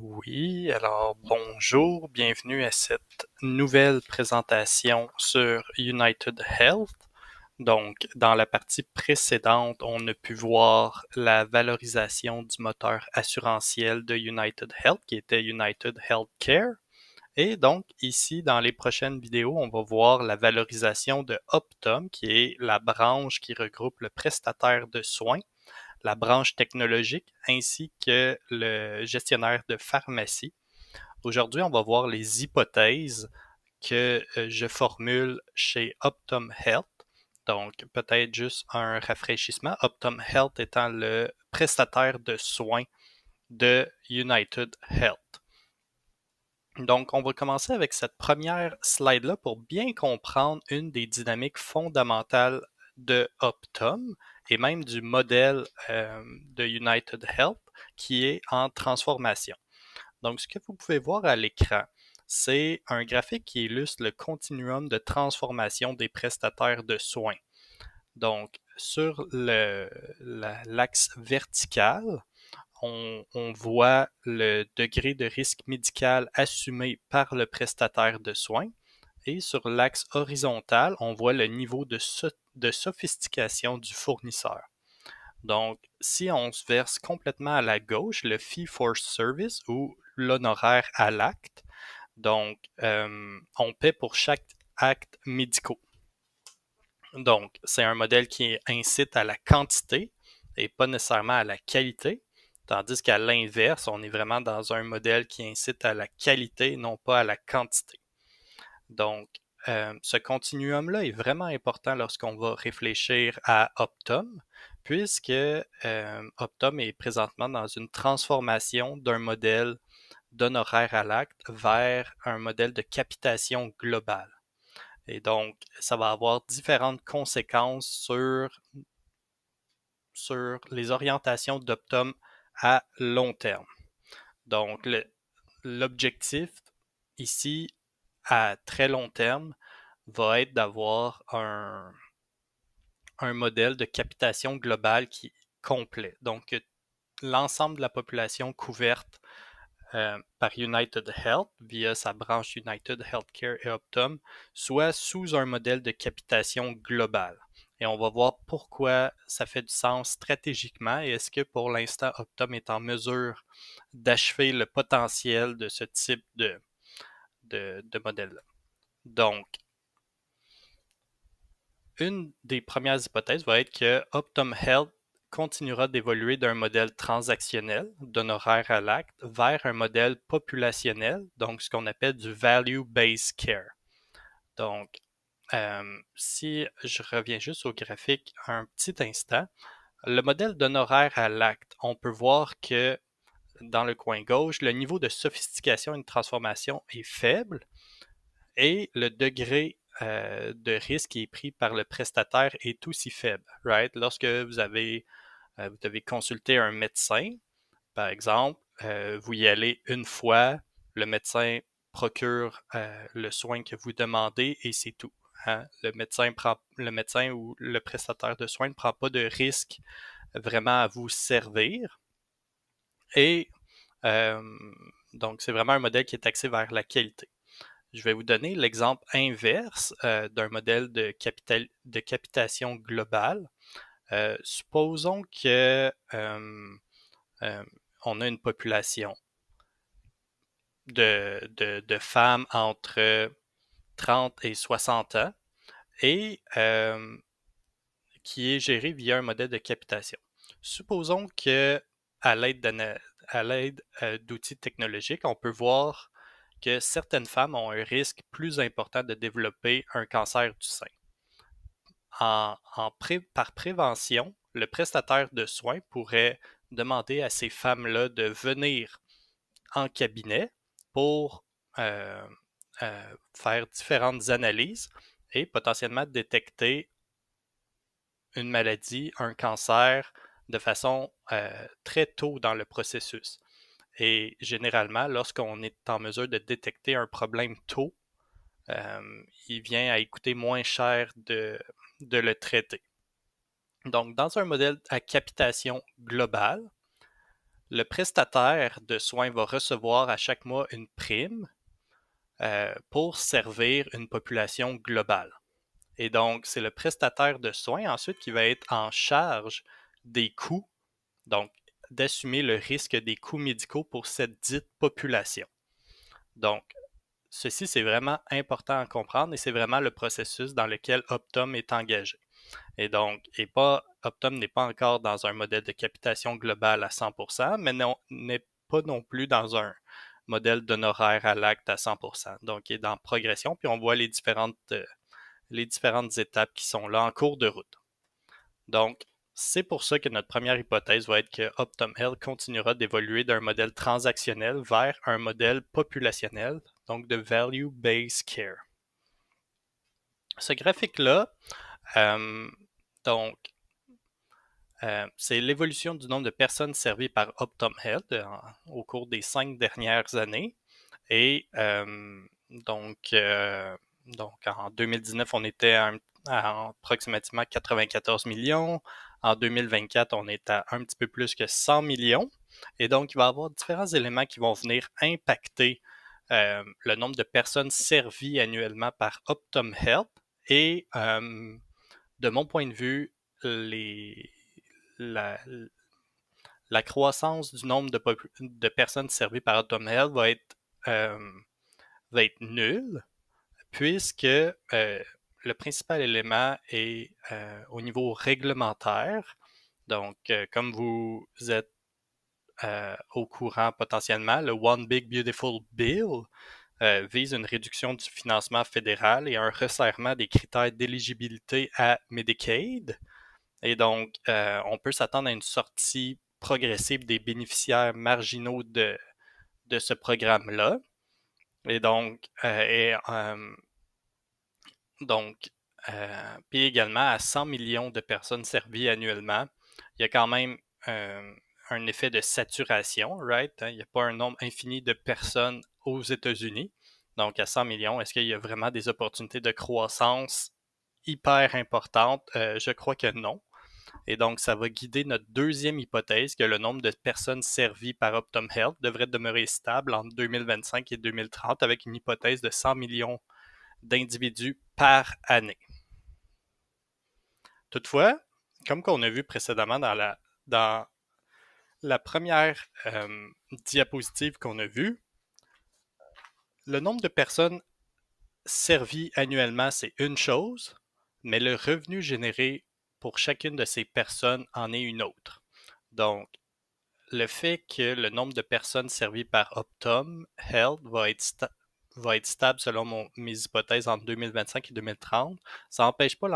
Oui, alors bonjour, bienvenue à cette nouvelle présentation sur United Health. Donc, dans la partie précédente, on a pu voir la valorisation du moteur assurantiel de United Health, qui était United Healthcare. Et donc, ici, dans les prochaines vidéos, on va voir la valorisation de Optum, qui est la branche qui regroupe le prestataire de soins, la branche technologique ainsi que le gestionnaire de pharmacie. Aujourd'hui, on va voir les hypothèses que je formule chez Optum Health. Donc, peut-être juste un rafraîchissement. Optum Health étant le prestataire de soins de United Health. Donc, on va commencer avec cette première slide-là pour bien comprendre une des dynamiques fondamentales de Optum et même du modèle de United Health qui est en transformation. Donc, ce que vous pouvez voir à l'écran, c'est un graphique qui illustre le continuum de transformation des prestataires de soins. Donc, sur l'axe vertical, on voit le degré de risque médical assumé par le prestataire de soins. Et sur l'axe horizontal, on voit le niveau de sophistication du fournisseur. Donc, si on se verse complètement à la gauche, le fee for service ou l'honoraire à l'acte, donc on paie pour chaque acte médical. Donc, c'est un modèle qui incite à la quantité et pas nécessairement à la qualité, tandis qu'à l'inverse, on est vraiment dans un modèle qui incite à la qualité, non pas à la quantité. Donc, ce continuum-là est vraiment important lorsqu'on va réfléchir à Optum, puisque Optum est présentement dans une transformation d'un modèle d'honoraire à l'acte vers un modèle de capitation globale. Et donc, ça va avoir différentes conséquences sur les orientations d'Optum à long terme. Donc, l'objectif ici, à très long terme, va être d'avoir un modèle de capitation globale qui est complet. Donc, l'ensemble de la population couverte par United Health via sa branche United Healthcare et Optum soit sous un modèle de capitation globale. Et on va voir pourquoi ça fait du sens stratégiquement et est-ce que pour l'instant Optum est en mesure d'achever le potentiel de ce type de modèle-là. Donc, une des premières hypothèses va être que Optum Health continuera d'évoluer d'un modèle transactionnel, d'honoraire à l'acte, vers un modèle populationnel, donc ce qu'on appelle du value-based care. Donc, si je reviens juste au graphique un petit instant, le modèle d'honoraire à l'acte, on peut voir que dans le coin gauche, le niveau de sophistication et de transformation est faible et le degré de risque qui est pris par le prestataire est aussi faible, right? Lorsque vous devez consulter un médecin, par exemple, vous y allez une fois, le médecin procure le soin que vous demandez et c'est tout. Hein? Le médecin ou le prestataire de soins ne prend pas de risque vraiment à vous servir. Et euh, donc, c'est vraiment un modèle qui est axé vers la qualité. Je vais vous donner l'exemple inverse d'un modèle de capitation globale. Supposons que on a une population de femmes entre 30 et 60 ans et qui est gérée via un modèle de capitation. Supposons que à l'aide d'outils technologiques, on peut voir que certaines femmes ont un risque plus important de développer un cancer du sein. Par prévention, le prestataire de soins pourrait demander à ces femmes-là de venir en cabinet pour faire différentes analyses et potentiellement détecter une maladie, un cancer, de façon très tôt dans le processus. Et généralement, lorsqu'on est en mesure de détecter un problème tôt, il vient à coûter moins cher de le traiter. Donc, dans un modèle à capitation globale, le prestataire de soins va recevoir à chaque mois une prime pour servir une population globale. Et donc, c'est le prestataire de soins ensuite qui va être en charge des coûts, donc d'assumer le risque des coûts médicaux pour cette dite population. Donc, ceci, c'est vraiment important à comprendre et c'est vraiment le processus dans lequel Optum est engagé. Et donc, Optum n'est pas encore dans un modèle de capitation globale à 100%, mais n'est pas non plus dans un modèle d'honoraires à l'acte à 100%. Donc, il est dans progression, puis on voit les différentes étapes qui sont là en cours de route. Donc, c'est pour ça que notre première hypothèse va être que Optum Health continuera d'évoluer d'un modèle transactionnel vers un modèle populationnel, donc de Value-Based Care. Ce graphique-là, euh, donc, c'est l'évolution du nombre de personnes servies par Optum Health au cours des 5 dernières années. Et donc en 2019, on était à approximativement 94 millions. En 2024, on est à un petit peu plus que 100 millions. Et donc, il va y avoir différents éléments qui vont venir impacter le nombre de personnes servies annuellement par Optum Health. Et de mon point de vue, la, la croissance du nombre de personnes servies par Optum Health va être nulle, puisque le principal élément est au niveau réglementaire. Donc, comme vous êtes au courant potentiellement, le One Big Beautiful Bill vise une réduction du financement fédéral et un resserrement des critères d'éligibilité à Medicaid. Et donc, on peut s'attendre à une sortie progressive des bénéficiaires marginaux de ce programme-là. Et donc, puis également à 100 millions de personnes servies annuellement, il y a quand même un effet de saturation, right? Il n'y a pas un nombre infini de personnes aux États-Unis. Donc, à 100 millions, est-ce qu'il y a vraiment des opportunités de croissance hyper importantes? Je crois que non. Et donc, ça va guider notre deuxième hypothèse que le nombre de personnes servies par Optum Health devrait demeurer stable entre 2025 et 2030 avec une hypothèse de 100 millions d'individus par année. Toutefois, comme qu'on a vu précédemment dans la première diapositive qu'on a vue, le nombre de personnes servies annuellement, c'est une chose, mais le revenu généré pour chacune de ces personnes en est une autre. Donc, le fait que le nombre de personnes servies par Optum Health va être stable selon mes hypothèses entre 2025 et 2030, ça n'empêche pas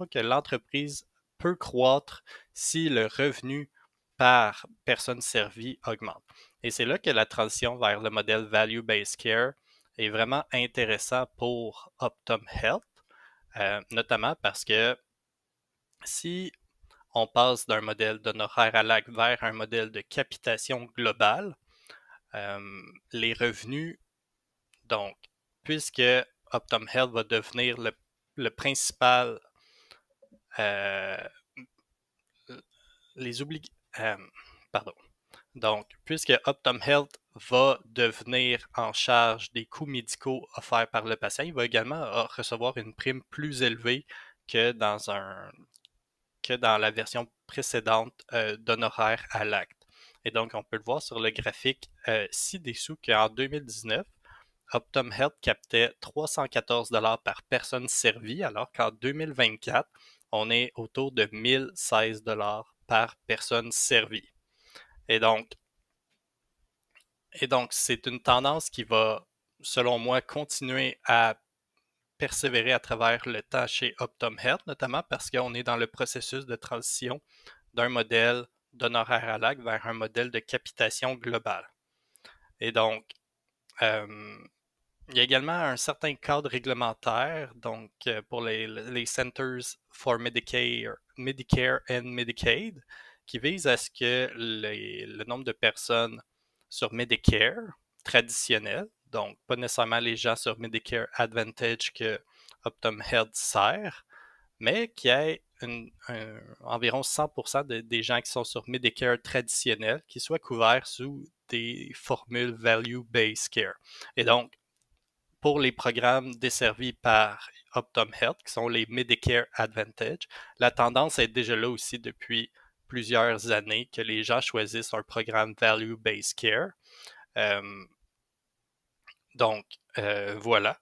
que l'entreprise peut croître si le revenu par personne servie augmente. Et c'est là que la transition vers le modèle Value-Based Care est vraiment intéressant pour Optum Health, notamment parce que si on passe d'un modèle d'honoraires à l'acte vers un modèle de capitation globale, les revenus, donc, puisque Optum Health va devenir le principal, euh, les oblig... pardon. Donc, puisque Optum Health va devenir en charge des coûts médicaux offerts par le patient, il va également recevoir une prime plus élevée que dans la version précédente d'honoraires à l'acte. Et donc, on peut le voir sur le graphique ci-dessous qu'en 2019, Optum Health captait 314 par personne servie, alors qu'en 2024, on est autour de 1016 par personne servie. Et donc, c'est une tendance qui va, selon moi, continuer à persévérer à travers le temps chez Optum Health, notamment parce qu'on est dans le processus de transition d'un modèle d'honoraires à l'acte vers un modèle de capitation globale. Et donc, il y a également un certain cadre réglementaire, donc pour les Centers for Medicare and Medicaid, qui vise à ce que le nombre de personnes sur Medicare traditionnel, donc pas nécessairement les gens sur Medicare Advantage que Optum Health sert, mais qu'il y ait environ 100% des gens qui sont sur Medicare traditionnel qui soient couverts sous des formules Value-Based Care. Et donc, pour les programmes desservis par Optum Health, qui sont les Medicare Advantage, la tendance est déjà là aussi depuis plusieurs années que les gens choisissent un programme Value-Based Care. Euh, voilà.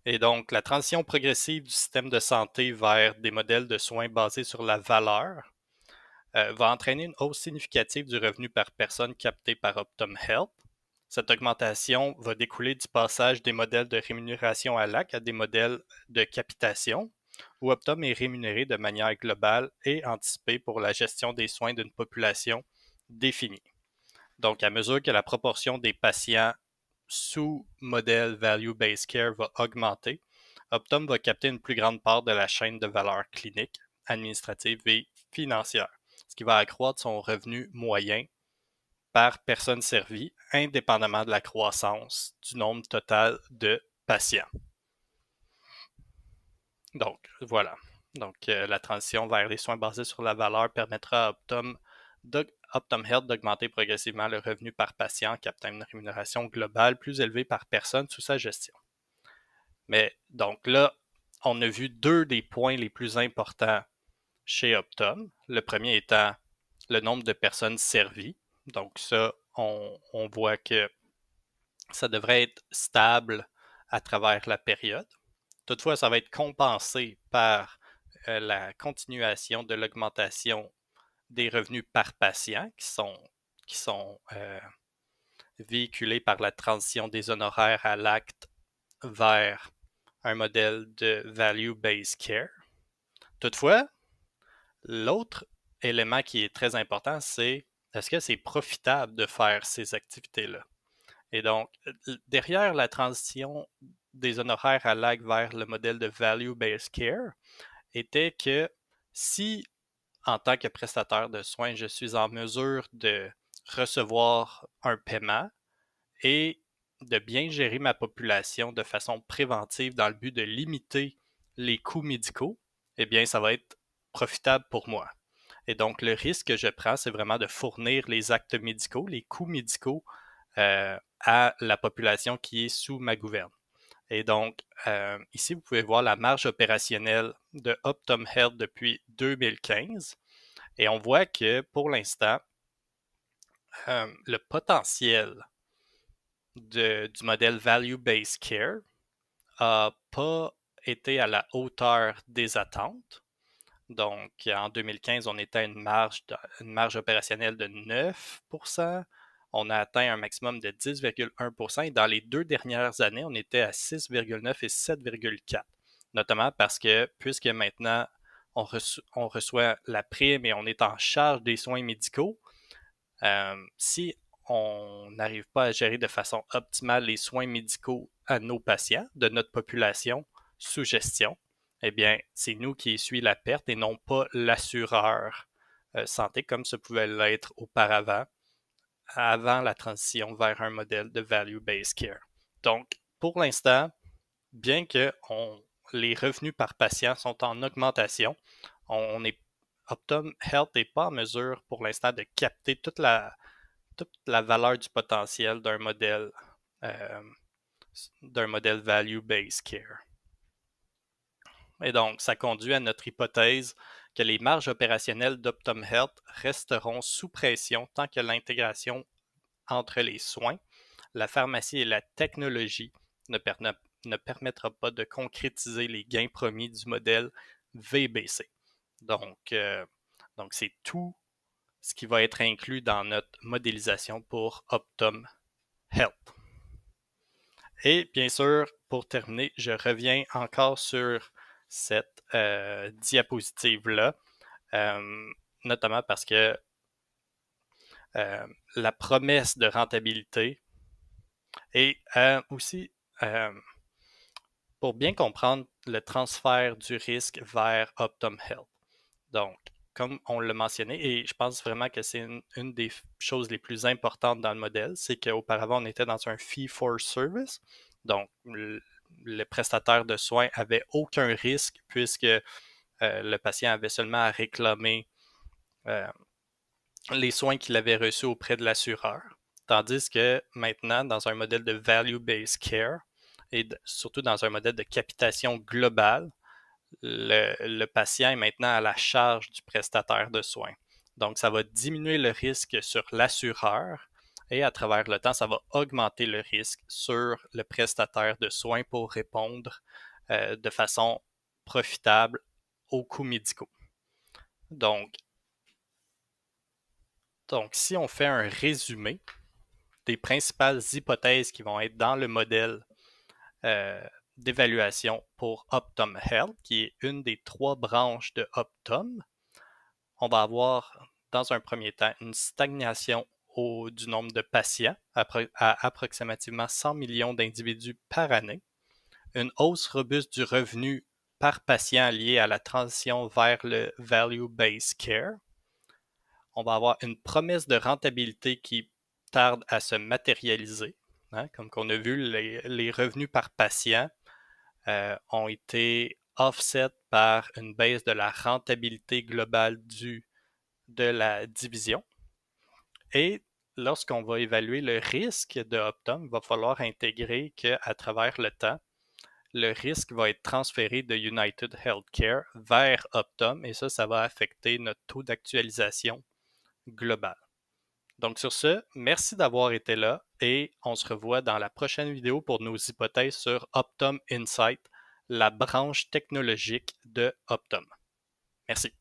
Et donc, la transition progressive du système de santé vers des modèles de soins basés sur la valeur va entraîner une hausse significative du revenu par personne capté par Optum Health. Cette augmentation va découler du passage des modèles de rémunération à l'acte à des modèles de capitation, où Optum est rémunéré de manière globale et anticipée pour la gestion des soins d'une population définie. Donc, à mesure que la proportion des patients sous modèle Value-Based Care va augmenter, Optum va capter une plus grande part de la chaîne de valeur clinique, administrative et financière, ce qui va accroître son revenu moyen par personne servie, indépendamment de la croissance du nombre total de patients. Donc, voilà. Donc, la transition vers les soins basés sur la valeur permettra à Optum Health d'augmenter progressivement le revenu par patient, captant une rémunération globale plus élevée par personne sous sa gestion. Mais donc là, on a vu deux des points les plus importants chez Optum. Le premier étant le nombre de personnes servies. Donc ça, on voit que ça devrait être stable à travers la période. Toutefois, ça va être compensé par la continuation de l'augmentation des revenus par patient qui sont véhiculés par la transition des honoraires à l'acte vers un modèle de value-based care. Toutefois, l'autre élément qui est très important, c'est est-ce que c'est profitable de faire ces activités-là? Et donc, derrière la transition des honoraires à l'acte vers le modèle de value-based care, était que si, en tant que prestataire de soins, je suis en mesure de recevoir un paiement et de bien gérer ma population de façon préventive dans le but de limiter les coûts médicaux, eh bien, ça va être profitable pour moi. Et donc, le risque que je prends, c'est vraiment de fournir les actes médicaux, les coûts médicaux à la population qui est sous ma gouverne. Et donc, ici, vous pouvez voir la marge opérationnelle de Optum Health depuis 2015. Et on voit que pour l'instant, le potentiel du modèle Value-Based Care n'a pas été à la hauteur des attentes. Donc, en 2015, on était à une marge opérationnelle de 9%. On a atteint un maximum de 10,1% et dans les 2 dernières années, on était à 6,9 et 7,4. Notamment parce que, puisque maintenant on reçoit la prime et on est en charge des soins médicaux, si on n'arrive pas à gérer de façon optimale les soins médicaux à nos patients, de notre population sous gestion, eh bien, c'est nous qui essuie la perte et non pas l'assureur santé comme ce pouvait l'être auparavant, avant la transition vers un modèle de value-based care. Donc, pour l'instant, bien que les revenus par patient sont en augmentation, Optum Health n'est pas en mesure pour l'instant de capter toute la valeur du potentiel euh, d'un modèle value-based care. Et donc, ça conduit à notre hypothèse que les marges opérationnelles d'Optum Health resteront sous pression tant que l'intégration entre les soins, la pharmacie et la technologie ne permettra pas de concrétiser les gains promis du modèle VBC. Donc c'est tout ce qui va être inclus dans notre modélisation pour Optum Health. Et bien sûr, pour terminer, je reviens encore sur cette diapositive-là, notamment parce que la promesse de rentabilité et aussi pour bien comprendre le transfert du risque vers Optum Health. Donc, comme on l'a mentionné, et je pense vraiment que c'est une des choses les plus importantes dans le modèle, c'est qu'auparavant, on était dans un fee-for-service. Donc, le prestataire de soins avait aucun risque puisque Le patient avait seulement à réclamer les soins qu'il avait reçus auprès de l'assureur. Tandis que maintenant, dans un modèle de value-based care et surtout dans un modèle de capitation globale, le patient est maintenant à la charge du prestataire de soins. Donc, ça va diminuer le risque sur l'assureur et à travers le temps, ça va augmenter le risque sur le prestataire de soins pour répondre de façon profitable aux coûts médicaux. Donc, si on fait un résumé des principales hypothèses qui vont être dans le modèle d'évaluation pour Optum Health, qui est une des 3 branches de Optum, on va avoir dans un premier temps une stagnation du nombre de patients à approximativement 100 millions d'individus par année, une hausse robuste du revenu par patient liée à la transition vers le value-based care. On va avoir une promesse de rentabilité qui tarde à se matérialiser. Hein, comme on a vu, les revenus par patient ont été offset par une baisse de la rentabilité globale de la division. Et lorsqu'on va évaluer le risque de Optum, il va falloir intégrer qu'à travers le temps, le risque va être transféré de United Healthcare vers Optum et ça va affecter notre taux d'actualisation global. Donc sur ce, merci d'avoir été là et on se revoit dans la prochaine vidéo pour nos hypothèses sur Optum Insight, la branche technologique de Optum. Merci.